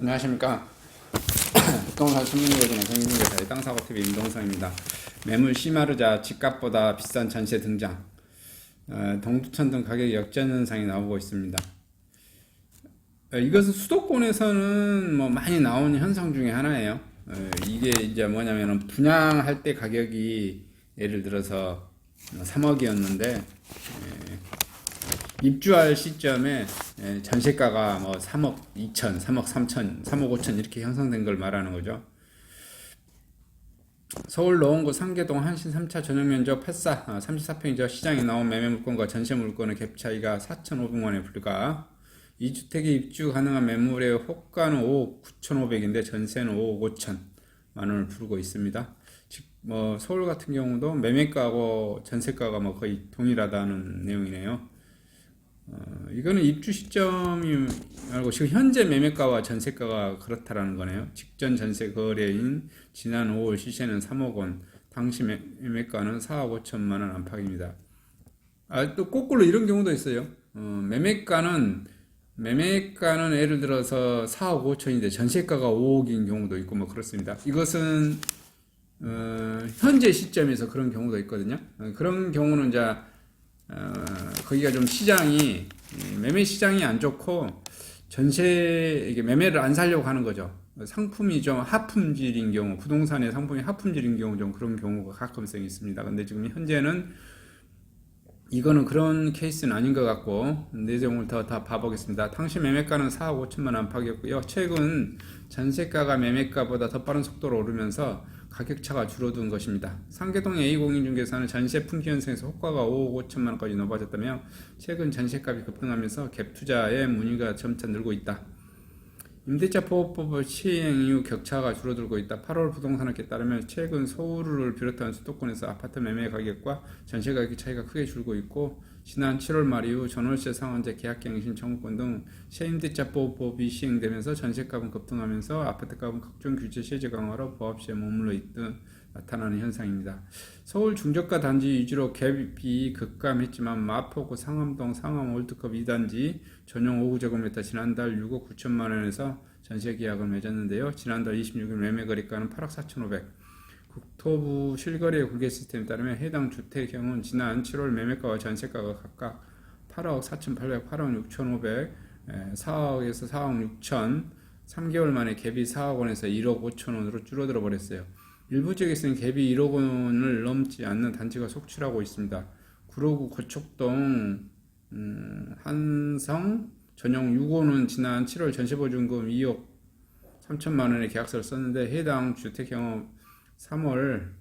안녕하십니까. 부동산 신문고진의 경기중개사의 땅사고TV 임동성입니다. 매물 심하르자 집값보다 비싼 전세 등장. 동두천 등 가격 역전 현상이 나오고 있습니다. 이것은 수도권에서는 뭐 많이 나오는 현상 중에 하나예요. 이게 이제 뭐냐면은 분양할 때 가격이 예를 들어서 3억이었는데 입주할 시점에 전세가가 뭐 3억 2천, 3억 3천, 3억 5천 이렇게 형성된 걸 말하는 거죠. 서울 노원구 상계동 한신 3차 전용면적 84, 34평이죠. 시장에 나온 매매 물건과 전세 물건의 갭 차이가 4,500만원에 불과. 이 주택에 입주 가능한 매물의 호가는 5억 9,500인데 전세는 5억 5천 만원을 부르고 있습니다. 즉, 뭐 서울 같은 경우도 매매가하고 전세가가 뭐 거의 동일하다는 내용이네요. 이거는 입주 시점이 말고 지금 현재 매매가와 전세가가 그렇다라는 거네요. 직전 전세 거래인 지난 5월 시세는 3억 원, 당시 매매가는 4억 5천만 원 안팎입니다. 또 거꾸로 이런 경우도 있어요. 매매가는 예를 들어서 4억 5천인데 전세가가 5억인 경우도 있고 뭐 그렇습니다. 이것은 현재 시점에서 그런 경우도 있거든요. 그런 경우는 이제 거기가 좀 시장이 매매 시장이 안 좋고 전세 이게 매매를 안 살려고 하는 거죠. 상품이 좀 하품질인 경우, 부동산의 상품이 하품질인 경우 좀 그런 경우가 가끔씩 있습니다. 근데 지금 현재는 이거는 그런 케이스는 아닌 것 같고 내용을 더 봐보겠습니다. 당시 매매가는 4억 5천만 안팎이었고요. 최근 전세가가 매매가보다 더 빠른 속도로 오르면서 가격차가 줄어든 것입니다. 상계동 A공인중개사는 전세 품귀 현상에서 호가가 5억 5천만 원까지 높아졌다며 최근 전세값이 급등하면서 갭 투자의 문의가 점차 늘고 있다. 임대차 보호법 시행 이후 격차가 줄어들고 있다. 8월 부동산학회에 따르면 최근 서울을 비롯한 수도권에서 아파트 매매 가격과 전세 가격 차이가 크게 줄고 있고 지난 7월 말 이후 전월세 상한제 계약갱신 청구권 등 새 임대차 보호법이 시행되면서 전세값은 급등하면서 아파트값은 각종 규제 세제 강화로 보합시에 머물러 있듯 나타나는 현상입니다. 서울 중저가 단지 위주로 갭이 급감했지만 마포구 상암동 상암 월드컵 2단지 전용 5구제곱미터 지난달 6억 9천만 원에서 전세 계약을 맺었는데요. 지난달 26일 매매 거래가는 8억 4,500. 국토부 실거래 공개 시스템에 따르면 해당 주택형은 지난 7월 매매가와 전세가가 각각 8억 4,800, 8억 6,500, 4억에서 4억 6천, 3개월 만에 갭이 4억 원에서 1억 5천 원으로 줄어들어 버렸어요. 일부 지역에서는 갭이 1억 원을 넘지 않는 단지가 속출하고 있습니다. 구로구 거촉동 한성 전용 6호는 지난 7월 전세보증금 2억 3천만 원의 계약서를 썼는데 해당 주택형은 8월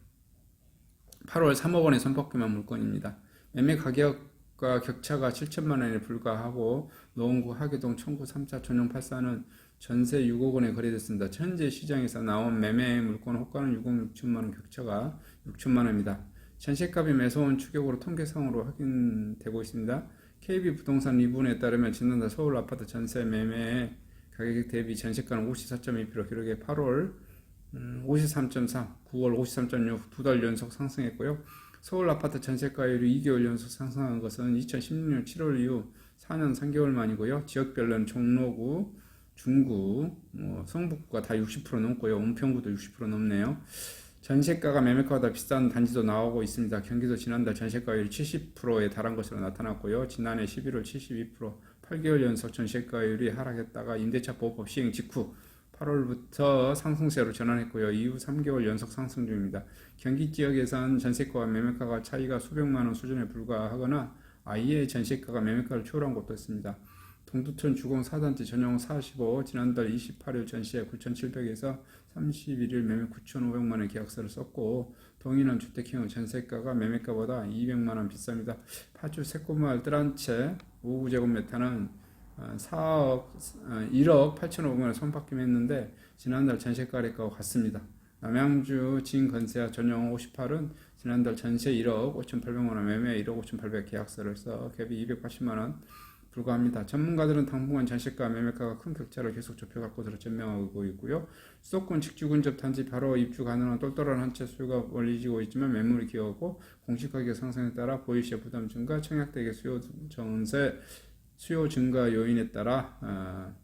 3억 원에 선박금한 물건입니다. 매매 가격과 격차가 7천만 원에 불과하고 노원구 하계동 청구 3차 전용 84는 전세 6억 원에 거래됐습니다. 현재 시장에서 나온 매매 물건 호가는 6억 6천만 원 격차가 6천만 원입니다. 전세값이 매서운 추격으로 통계상으로 확인되고 있습니다. KB 부동산 리본에 따르면 지난달 서울 아파트 전세 매매 가격 대비 전세가는 54.2% 기록해 8월 53.3, 9월 53.6 두 달 연속 상승했고요. 서울 아파트 전세가율이 2개월 연속 상승한 것은 2016년 7월 이후 4년 3개월 만이고요. 지역별로는 종로구, 중구, 성북구가 다 60% 넘고요. 은평구도 60% 넘네요. 전세가가 매매가보다 비싼 단지도 나오고 있습니다. 경기도 지난달 전세가율이 70%에 달한 것으로 나타났고요. 지난해 11월 72%, 8개월 연속 전세가율이 하락했다가 임대차 보호법 시행 직후 8월부터 상승세로 전환했고요. 이후 3개월 연속 상승 중입니다. 경기 지역에선 전세가와 매매가가 차이가 수백만 원 수준에 불과하거나 아예 전세가가 매매가를 초월한 곳도 있습니다. 동두천 주공 4단지 전용 45 지난달 28일 전시에 9,700에서 31일 매매 9,500만원 계약서를 썼고 동일한 주택형 전세가가 매매가보다 200만원 비쌉니다. 파주 새꼬마을 뜰한채 5구제곱미터는 1억 8,500만원 손바뀜했는데 지난달 전세가래가와 같습니다. 남양주 진건세아 전용 58은 지난달 전세 1억 5,800만원 매매 1억 5,800 계약서를 써 갭이 280만원 불과합니다. 전문가들은 당분간 전세가 매매가가 큰 격차를 계속 좁혀갈 것으로 전망하고 있고요. 수도권 직주 근접 단지 바로 입주 가능한 똘똘한 한 채 수요가 몰리지고 있지만 매물이 기여하고 공시가격 상승에 따라 보유세 부담 증가, 청약대기 수요 증가 요인에 따라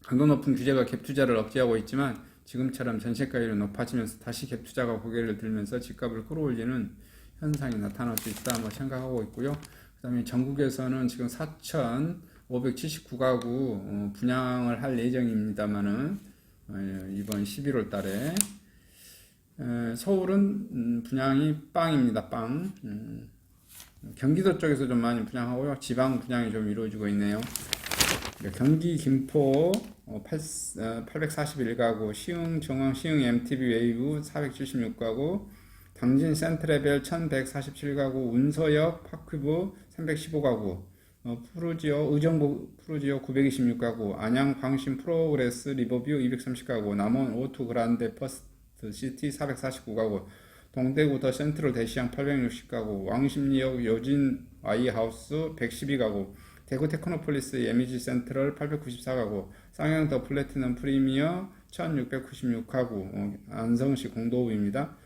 강도 높은 규제가 갭 투자를 억제하고 있지만 지금처럼 전세가율이 높아지면서 다시 갭 투자가 고개를 들면서 집값을 끌어올리는 현상이 나타날 수 있다 뭐 생각하고 있고요. 그다음에 전국에서는 지금 4,579가구 분양을 할 예정입니다만은 이번 11월 달에 서울은 분양이 빵입니다. 빵. 경기도 쪽에서 좀 많이 분양하고요. 지방 분양이 좀 이루어지고 있네요. 경기 김포 841가구, 시흥 정왕 시흥 MTB 웨이브 476가구, 당진 센트레벨 1147가구, 운서역 파크부 315가구, 푸르지오 의정부 푸르지오 926가구, 안양 광신 프로그레스 리버뷰 230가구, 남원 오투 그란데 퍼스트 시티 449가구, 동대구 더 센트럴 대시양 860가구, 왕십리역 요진 아이하우스 112가구, 대구 테크노폴리스 에미지 센트럴 894가구, 쌍양 더 플래티넘 프리미어 1696가구, 안성시 공도읍입니다.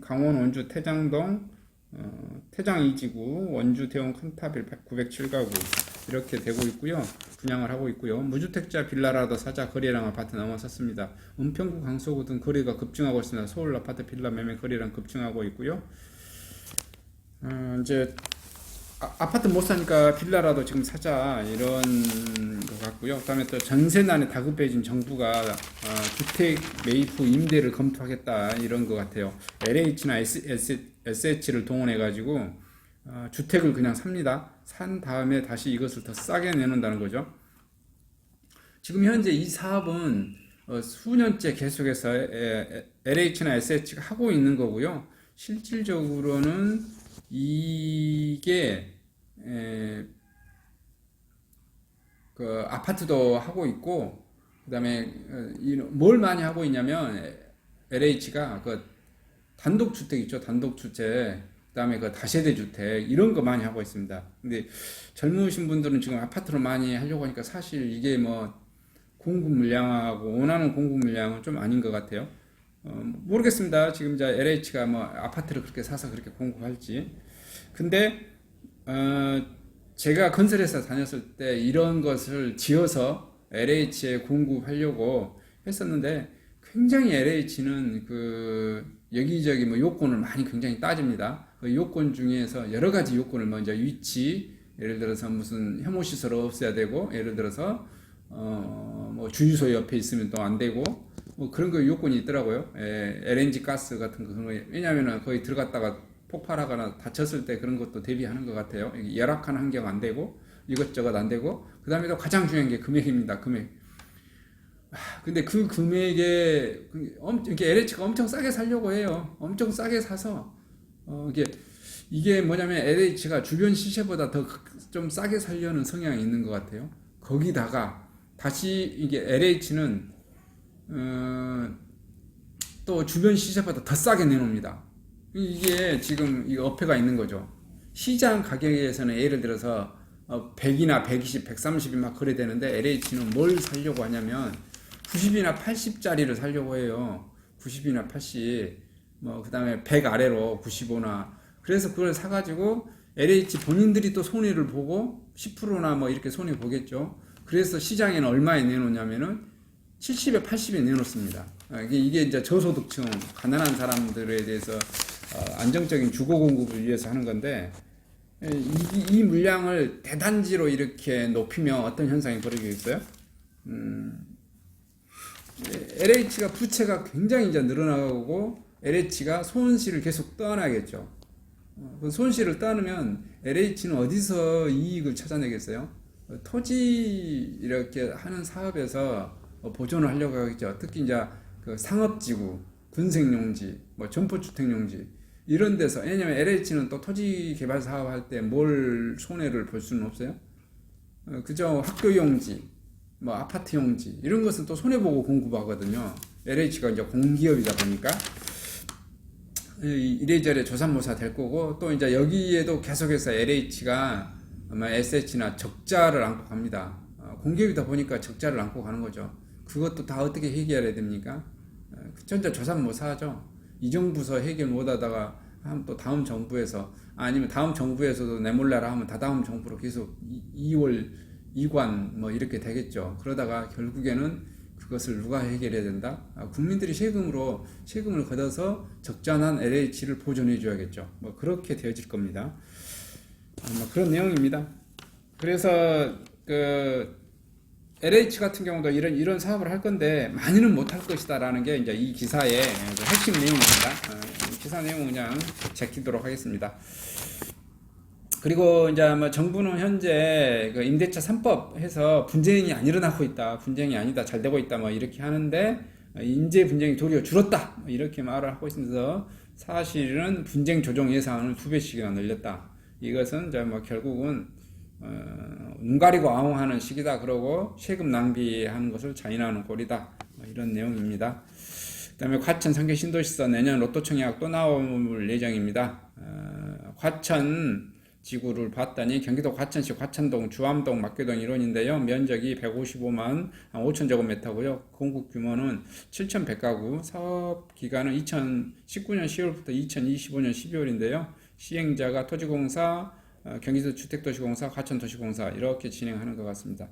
강원 원주 태장동 태장 2지구 원주 대원 칸타빌 907가구 이렇게 되고 있고요. 분양을 하고 있고요. 무주택자 빌라라도 사자 거래량 아파트 넘어섰습니다. 은평구 강서구 등 거래가 급증하고 있습니다. 서울 아파트 빌라 매매 거래량 급증하고 있고요. 이제 아파트 못 사니까 빌라라도 지금 사자 이런 것 같고요. 그다음에 또 전세난에 다급해진 정부가 주택 매입 후 임대를 검토하겠다 이런 것 같아요. LH나 SH를 동원해 가지고 주택을 그냥 삽니다. 산 다음에 다시 이것을 더 싸게 내놓는다는 거죠. 지금 현재 이 사업은 수년째 계속해서 LH나 SH가 하고 있는 거고요. 실질적으로는 이게 그 아파트도 하고 있고 그다음에 뭘 많이 하고 있냐면 LH가 그 단독 주택 있죠. 단독 주택 그다음에 그 다세대 주택 이런 거 많이 하고 있습니다. 근데 젊으신 분들은 지금 아파트로 많이 하려고 하니까 사실 이게 뭐 공급 물량하고 원하는 공급 물량은 좀 아닌 것 같아요. 모르겠습니다. 지금 이제 LH가 뭐 아파트를 그렇게 사서 그렇게 공급할지. 근데 제가 건설회사 다녔을 때 이런 것을 지어서 LH에 공급하려고 했었는데 굉장히 LH는 그 여기저기 뭐 요건을 많이 굉장히 따집니다. 그 요건 중에서 여러 가지 요건을 먼저 위치, 예를 들어서 무슨 혐오시설을 없애야 되고, 예를 들어서 뭐 주유소 옆에 있으면 또 안 되고, 뭐 그런 거 요건이 있더라고요. LNG 가스 같은 거 그런 거 왜냐하면 거기 들어갔다가 폭발하거나 다쳤을 때 그런 것도 대비하는 것 같아요. 열악한 환경 안 되고 이것저것 안 되고 그 다음에 또 가장 중요한 게 금액입니다. 금액. 근데 그 금액에 이게 LH가 엄청 싸게 살려고 해요. 엄청 싸게 사서 이게 뭐냐면 LH가 주변 시세보다 더 좀 싸게 살려는 성향이 있는 것 같아요. 거기다가 다시 이게 LH는 또 주변 시세보다 더 싸게 내놓습니다. 이게 지금 이 어폐가 있는 거죠. 시장 가격에서는 예를 들어서 100이나 120, 130이 막 거래되는데 LH는 뭘 살려고 하냐면 90이나 80짜리를 살려고 해요. 90이나 80, 뭐 그다음에 100 아래로 95나. 그래서 그걸 사가지고 LH 본인들이 또 손해를 보고 10%나 뭐 이렇게 손해 보겠죠. 그래서 시장에는 얼마에 내놓냐면은 70에 80에 내놓습니다. 이게 이제 저소득층, 가난한 사람들에 대해서 안정적인 주거 공급을 위해서 하는 건데 이 물량을 대단지로 이렇게 높이면 어떤 현상이 벌어지겠어요? LH가 부채가 굉장히 이제 늘어나고 LH가 손실을 계속 떠나겠죠. 그 손실을 떠나면 LH는 어디서 이익을 찾아내겠어요? 토지 이렇게 하는 사업에서 보존을 하려고 하겠죠. 특히 이제 그 상업지구, 군생용지, 뭐 점포주택용지 이런 데서 왜냐면 LH는 또 토지 개발 사업 할 때 뭘 손해를 볼 수는 없어요. 그저 학교용지, 뭐 아파트용지 이런 것은 또 손해 보고 공급하거든요. LH가 이제 공기업이다 보니까 이래저래 조삼모사 될 거고 또 이제 여기에도 계속해서 LH가 아마 SH나 적자를 안고 갑니다. 공기업이다 보니까 적자를 안고 가는 거죠. 그것도 다 어떻게 해결해야 됩니까? 전자 조삼모사죠. 이 정부서 해결 못하다가 또 다음 정부에서 아니면 다음 정부에서도 내몰라라 하면 다다음 정부로 계속 2월 이관 뭐 이렇게 되겠죠. 그러다가 결국에는 그것을 누가 해결해야 된다? 국민들이 세금을 걷어서 적절한 LH를 보존해 줘야겠죠. 뭐 그렇게 되어질 겁니다. 뭐 그런 내용입니다. 그래서 그 LH 같은 경우도 이런 사업을 할 건데 많이는 못할 것이다라는 게 이제 이 기사의 핵심 내용입니다. 기사 내용 그냥 제끼도록 하겠습니다. 그리고 이제 뭐 정부는 현재 그 임대차 3법 해서 분쟁이 안 일어나고 있다, 분쟁이 아니다, 잘 되고 있다, 뭐 이렇게 하는데 인재 분쟁이 도리어 줄었다, 뭐 이렇게 말을 하고 있으면서 사실은 분쟁 조정 예산을 2배씩이나 늘렸다. 이것은 이제 뭐 결국은 눈 가리고 아웅하는 시기다. 그러고 세금 낭비하는 것을 자인하는 꼴이다. 뭐 이런 내용입니다. 그다음에 과천 상계 신도시서 내년 로또 청약 또 나올 예정입니다. 과천 지구를 봤더니 경기도 과천시 과천동, 주암동, 막교동 일원인데요. 면적이 155만 5천 제곱미터고요. 건국 규모는 7,100가구, 사업 기간은 2019년 10월부터 2025년 12월인데요. 시행자가 토지공사, 경기도 주택도시공사, 과천도시공사 이렇게 진행하는 것 같습니다.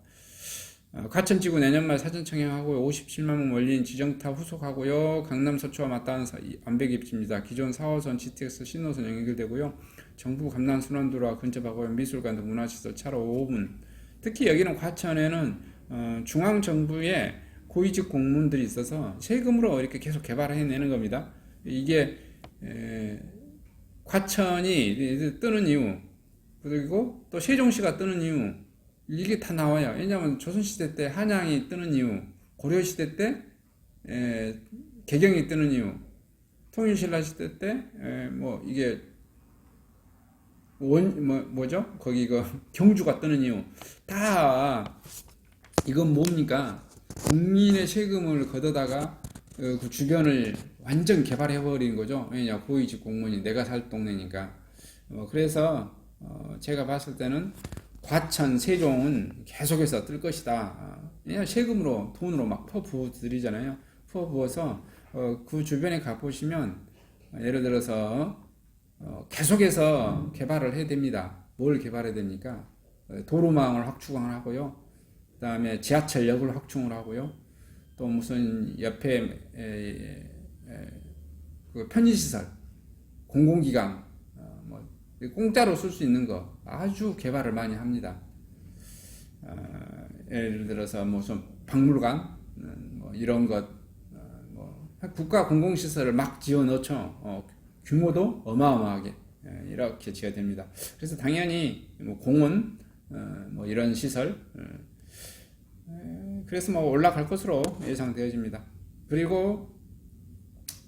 과천지구 내년 말 사전 청약하고 57만 명 몰린 지정타 후속하고요. 강남 서초와 맞닿은 안배기 입지입니다. 기존 4호선 GTX 신호선 연결되고요. 정부 강남 순환도로와 근접하고요. 미술관 등 문화시설 차로 5분. 특히 여기는 과천에는 중앙정부의 고위직 공무원들이 있어서 세금으로 이렇게 계속 개발해내는 겁니다. 이게 과천이 뜨는 이유, 그리고 또 세종시가 뜨는 이유, 이게 다 나와요. 왜냐하면 조선시대 때 한양이 뜨는 이유, 고려시대 때 개경이 뜨는 이유, 통일신라 시대 때 뭐 이게 뭐죠? 거기 경주가 뜨는 이유, 다 이건 뭡니까? 국민의 세금을 걷어다가 그 주변을 완전 개발해 버리는 거죠. 왜냐, 고위직 공무원이 내가 살 동네니까. 그래서 제가 봤을 때는 과천, 세종은 계속해서 뜰 것이다. 왜냐, 세금으로, 돈으로 막 퍼부어 드리잖아요. 퍼부어서 그 주변에 가보시면 예를 들어서 계속해서 개발을 해야 됩니다. 뭘 개발해야 됩니까? 도로망을 확충을 하고요. 그 다음에 지하철역을 확충을 하고요. 또 무슨 옆에 그 편의시설, 공공기관, 뭐 공짜로 쓸 수 있는 거 아주 개발을 많이 합니다. 예를 들어서 무슨 박물관, 뭐 이런 것, 뭐 국가 공공시설을 막 지어 넣죠. 규모도 어마어마하게 이렇게 지어야 됩니다. 그래서 당연히 뭐 공원, 뭐 이런 시설, 그래서 뭐 올라갈 것으로 예상되어집니다. 그리고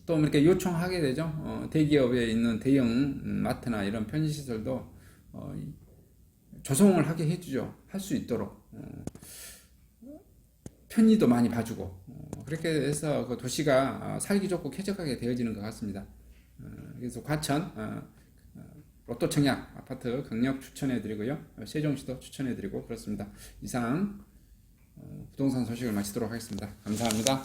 또 이렇게 요청하게 되죠. 대기업에 있는 대형 마트나 이런 편의시설도 조성을 하게 해주죠. 할 수 있도록 편의도 많이 봐주고 그렇게 해서 그 도시가 살기 좋고 쾌적하게 되어지는 것 같습니다. 그래서 과천 로또 청약 아파트 강력 추천해드리고요. 세종시도 추천해드리고 그렇습니다. 이상 부동산 소식을 마치도록 하겠습니다. 감사합니다.